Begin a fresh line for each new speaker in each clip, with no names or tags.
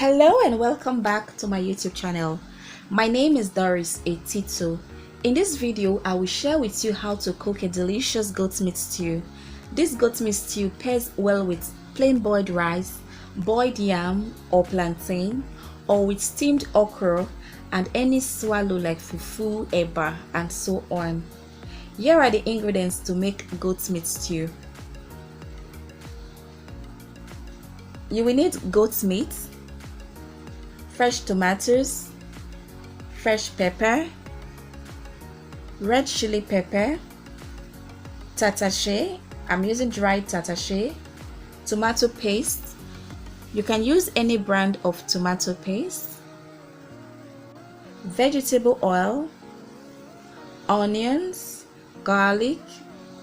Hello and welcome back to my YouTube channel. My name is Doris Etito. In this video, I will share with you how to cook a delicious goat meat stew. This goat meat stew pairs well with plain boiled rice, boiled yam or plantain, or with steamed okra and any swallow like fufu, eba, and so on. Here are the ingredients to make goat meat stew. You will need goat meat, fresh tomatoes, fresh pepper, red chili pepper, tatashe, I'm using dried tatashe, tomato paste, you can use any brand of tomato paste, vegetable oil, onions, garlic,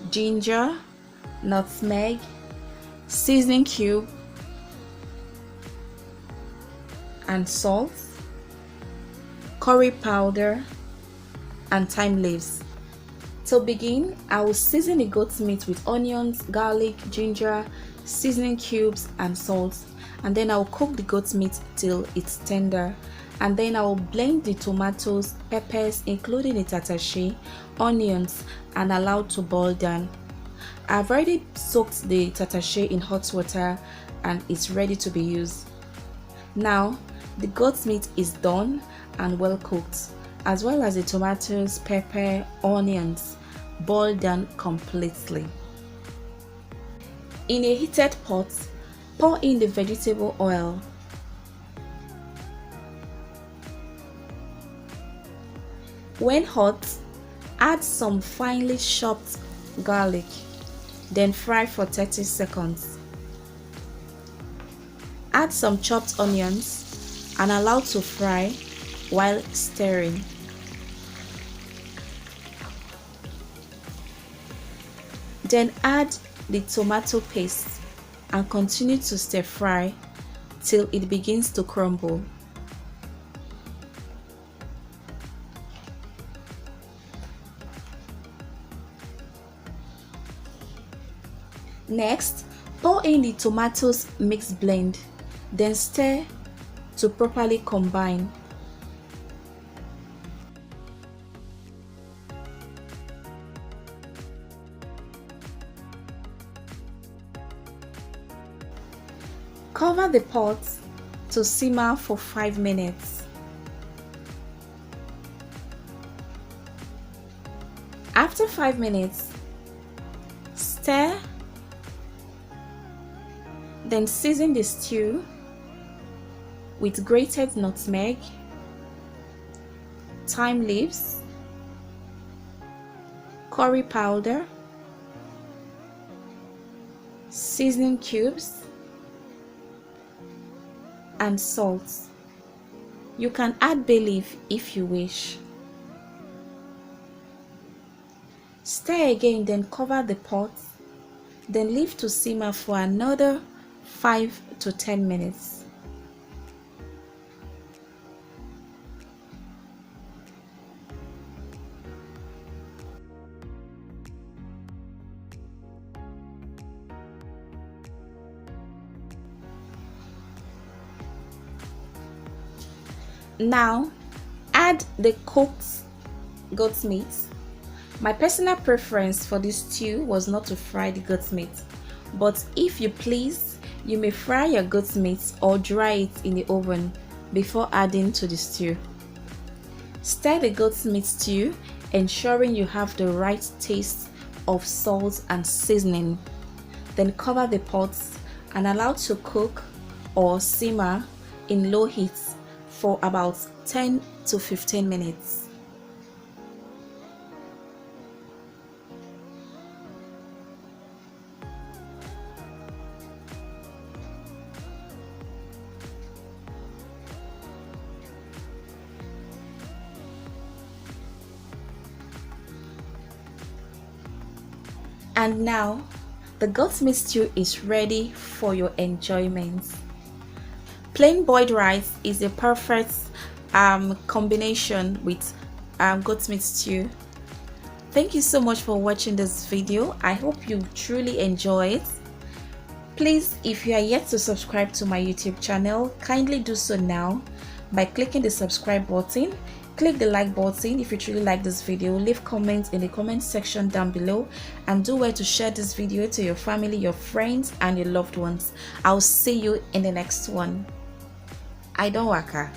ginger, nutmeg, seasoning cube, and salt, curry powder, and thyme leaves. To begin, I will season the goat meat with onions, garlic, ginger, seasoning cubes, and salt, and then I will cook the goat meat till it's tender, and then I will blend the tomatoes, peppers, including the tatashe, onions, and allow to boil down. I've already soaked the tatashe in hot water and it's ready to be used. Now the goat meat is done and well cooked, as well as the tomatoes, pepper, onions boiled down completely. In a heated pot, pour in the vegetable oil. When hot, add some finely chopped garlic, then fry for 30 seconds. Add some chopped onions and allow to fry while stirring. Then add the tomato paste and continue to stir fry till it begins to crumble. Next, pour in the tomatoes mixed blend, then stir to properly combine. Cover the pot to simmer for 5 minutes. After 5 minutes, stir, then season the stew with grated nutmeg, thyme leaves, curry powder, seasoning cubes, and salt. You can add bay leaf if you wish. Stir again, then cover the pot, then leave to simmer for another 5 to 10 minutes. Now, add the cooked goat meat. My personal preference for this stew was not to fry the goat meat, but if you please, you may fry your goat meat or dry it in the oven before adding to the stew. Stir the goat meat stew, ensuring you have the right taste of salt and seasoning. Then cover the pot and allow to cook or simmer in low heat for about 10 to 15 minutes. And now, the goat meat stew is ready for your enjoyment. Plain boiled rice is a perfect combination with goat meat stew. Thank you so much for watching this video. I hope you truly enjoy it. Please, if you are yet to subscribe to my YouTube channel, kindly do so now by clicking the subscribe button. Click the like button if you truly like this video. Leave comments in the comment section down below, and do well to share this video to your family, your friends, and your loved ones. I'll see you in the next one. I don't waka.